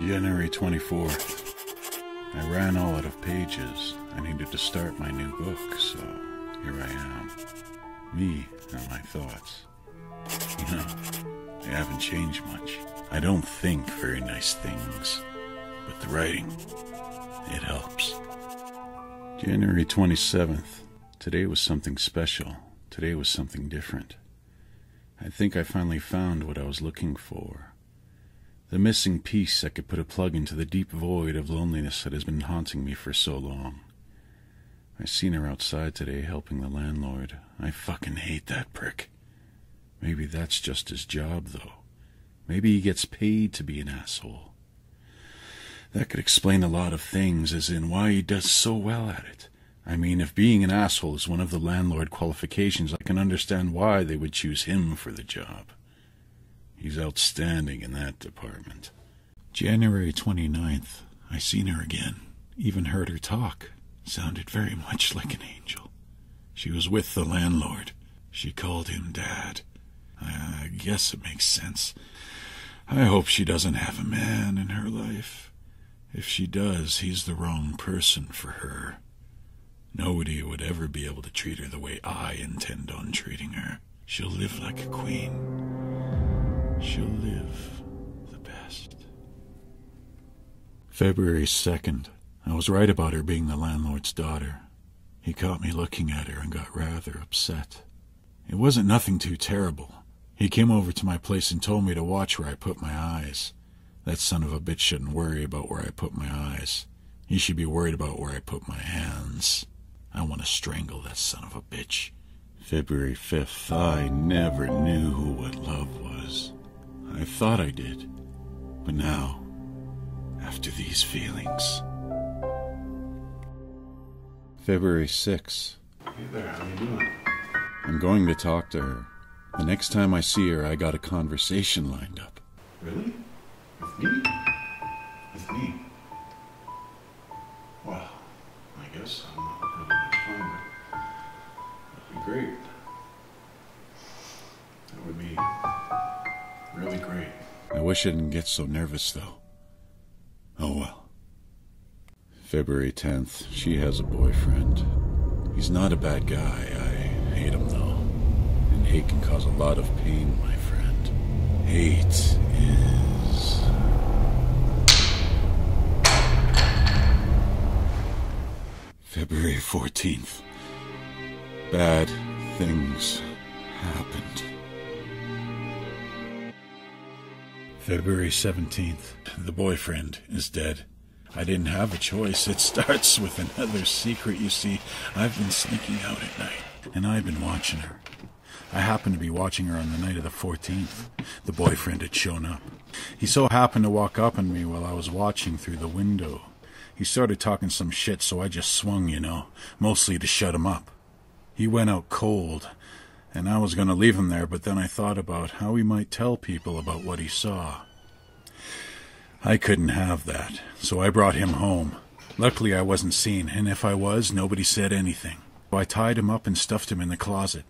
January 24th. I ran all out of pages. I needed to start my new book, so here I am. Me and my thoughts. You know, they haven't changed much. I don't think very nice things, but the writing, it helps. January 27th. Today was something special. Today was something different. I think I finally found what I was looking for. The missing piece that could put a plug into the deep void of loneliness that has been haunting me for so long. I seen her outside today helping the landlord. I fucking hate that prick. Maybe that's just his job, though. Maybe he gets paid to be an asshole. That could explain a lot of things, as in why he does so well at it. I mean, if being an asshole is one of the landlord qualifications, I can understand why they would choose him for the job. He's outstanding in that department. January 29th. I seen her again. Even heard her talk. Sounded very much like an angel. She was with the landlord. She called him Dad. I guess it makes sense. I hope she doesn't have a man in her life. If she does, he's the wrong person for her. Nobody would ever be able to treat her the way I intend on treating her. She'll live like a queen. She'll live the best. February 2nd. I was right about her being the landlord's daughter. He caught me looking at her and got rather upset. It wasn't nothing too terrible. He came over to my place and told me to watch where I put my eyes. That son of a bitch shouldn't worry about where I put my eyes. He should be worried about where I put my hands. I want to strangle that son of a bitch. February 5th. I never knew what love was. I thought I did. But now, after these feelings... February 6th. Hey there, how you doing? I'm going to talk to her. The next time I see her, I got a conversation lined up. Really? With me? With me? Well, I guess I'm not really much fun, but that'd be great. That would be really great. I wish I didn't get so nervous, though. Oh well. February 10th. She has a boyfriend. He's not a bad guy. I hate him, though. And hate can cause a lot of pain, my friend. Hate is... February 14th. Bad things happened. February 17th. The boyfriend is dead. I didn't have a choice. It starts with another secret, you see. I've been sneaking out at night, and I've been watching her. I happened to be watching her on the night of the 14th. The boyfriend had shown up. He so happened to walk up on me while I was watching through the window. He started talking some shit, so I just swung, you know, mostly to shut him up. He went out cold, and I was going to leave him there, but then I thought about how he might tell people about what he saw. I couldn't have that, so I brought him home. Luckily, I wasn't seen, and if I was, nobody said anything. So I tied him up and stuffed him in the closet.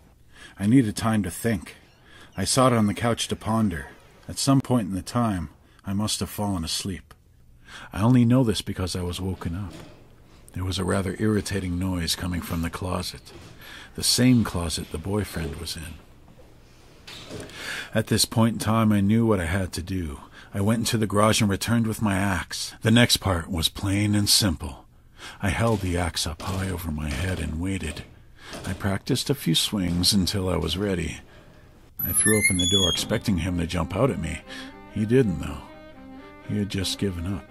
I needed time to think. I sat on the couch to ponder. At some point in the time, I must have fallen asleep. I only know this because I was woken up. There was a rather irritating noise coming from the closet. The same closet the boyfriend was in. At this point in time, I knew what I had to do. I went into the garage and returned with my axe. The next part was plain and simple. I held the axe up high over my head and waited. I practiced a few swings until I was ready. I threw open the door expecting him to jump out at me. He didn't, though. He had just given up.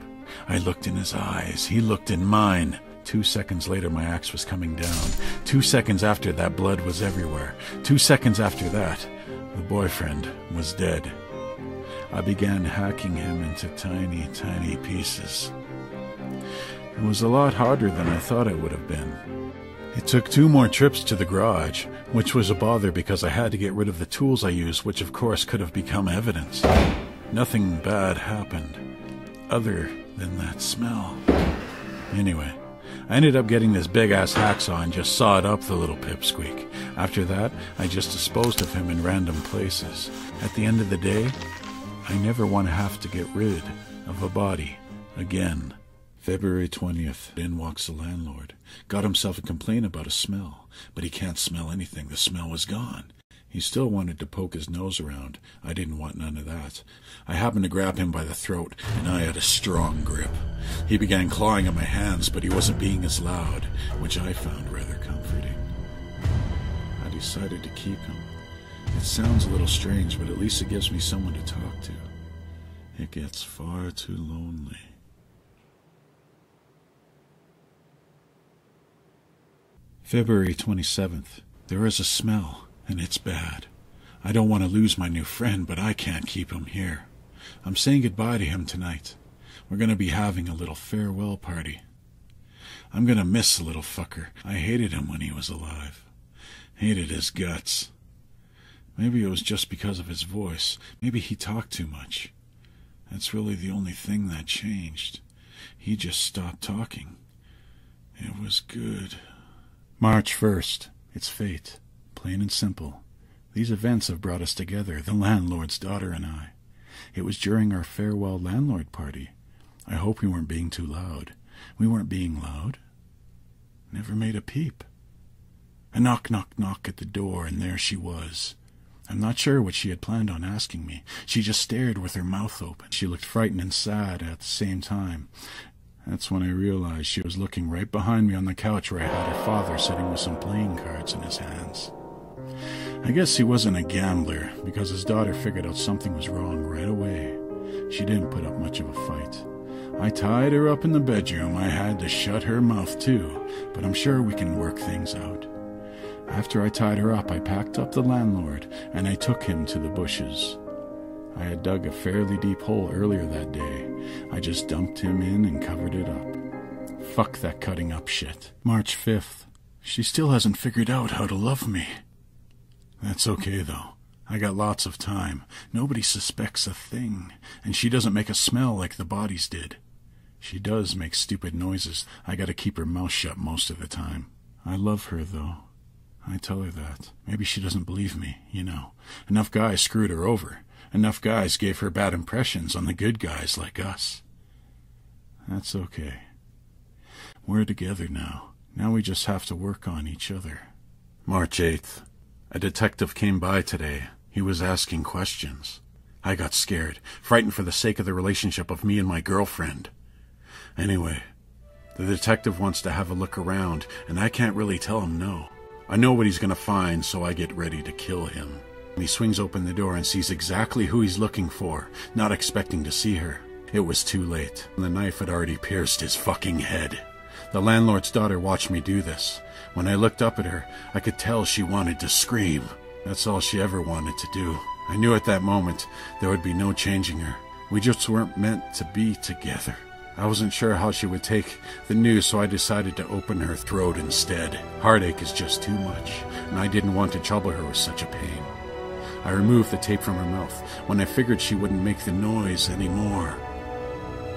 I looked in his eyes. He looked in mine. 2 seconds later, my axe was coming down. 2 seconds after that, blood was everywhere. 2 seconds after that, the boyfriend was dead. I began hacking him into tiny, tiny pieces. It was a lot harder than I thought it would have been. It took 2 more trips to the garage, which was a bother because I had to get rid of the tools I used, which of course could have become evidence. Nothing bad happened, other than that smell. Anyway, I ended up getting this big-ass hacksaw and just sawed up the little pipsqueak. After that, I just disposed of him in random places. At the end of the day, I never want to have to get rid of a body again. February 20th, in walks the landlord. Got himself a complaint about a smell, but he can't smell anything. The smell was gone. He still wanted to poke his nose around. I didn't want none of that. I happened to grab him by the throat, and I had a strong grip. He began clawing at my hands, but he wasn't being as loud, which I found rather comforting. I decided to keep him. It sounds a little strange, but at least it gives me someone to talk to. It gets far too lonely. February 27th. There is a smell, and it's bad. I don't want to lose my new friend, but I can't keep him here. I'm saying goodbye to him tonight. We're going to be having a little farewell party. I'm going to miss the little fucker. I hated him when he was alive. Hated his guts. Maybe it was just because of his voice. Maybe he talked too much. That's really the only thing that changed. He just stopped talking. It was good. March 1st. It's fate. Plain and simple. These events have brought us together, the landlord's daughter and I. It was during our farewell landlord party. I hope we weren't being too loud. We weren't being loud. Never made a peep. A knock, knock, knock at the door, and there she was. I'm not sure what she had planned on asking me. She just stared with her mouth open. She looked frightened and sad at the same time. That's when I realized she was looking right behind me on the couch where I had her father sitting with some playing cards in his hands. I guess he wasn't a gambler, because his daughter figured out something was wrong right away. She didn't put up much of a fight. I tied her up in the bedroom. I had to shut her mouth too, but I'm sure we can work things out. After I tied her up, I packed up the landlord, and I took him to the bushes. I had dug a fairly deep hole earlier that day. I just dumped him in and covered it up. Fuck that cutting up shit. March 5th. She still hasn't figured out how to love me. That's okay, though. I got lots of time. Nobody suspects a thing, and she doesn't make a smell like the bodies did. She does make stupid noises. I gotta keep her mouth shut most of the time. I love her, though. I tell her that. Maybe she doesn't believe me, you know. Enough guys screwed her over. Enough guys gave her bad impressions on the good guys like us. That's okay. We're together now. Now we just have to work on each other. March 8th. A detective came by today. He was asking questions. I got scared, frightened for the sake of the relationship of me and my girlfriend. Anyway, the detective wants to have a look around, and I can't really tell him no. I know what he's going to find, so I get ready to kill him. He swings open the door and sees exactly who he's looking for, not expecting to see her. It was too late. The knife had already pierced his fucking head. The landlord's daughter watched me do this. When I looked up at her, I could tell she wanted to scream. That's all she ever wanted to do. I knew at that moment there would be no changing her. We just weren't meant to be together. I wasn't sure how she would take the news, so I decided to open her throat instead. Heartache is just too much, and I didn't want to trouble her with such a pain. I removed the tape from her mouth when I figured she wouldn't make the noise anymore.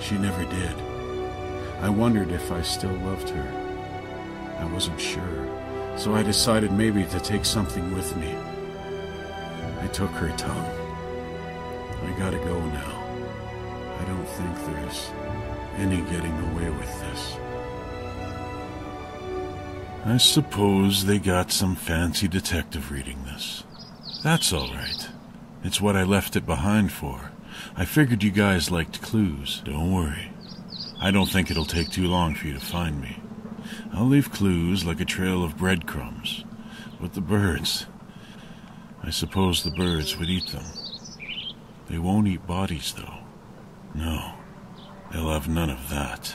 She never did. I wondered if I still loved her. I wasn't sure, so I decided maybe to take something with me. I took her tongue. I gotta go now. I don't think there's any getting away with this. I suppose they got some fancy detective reading this. That's all right. It's what I left it behind for. I figured you guys liked clues. Don't worry. I don't think it'll take too long for you to find me. I'll leave clues like a trail of breadcrumbs. But the birds... I suppose the birds would eat them. They won't eat bodies, though. No, they'll have none of that.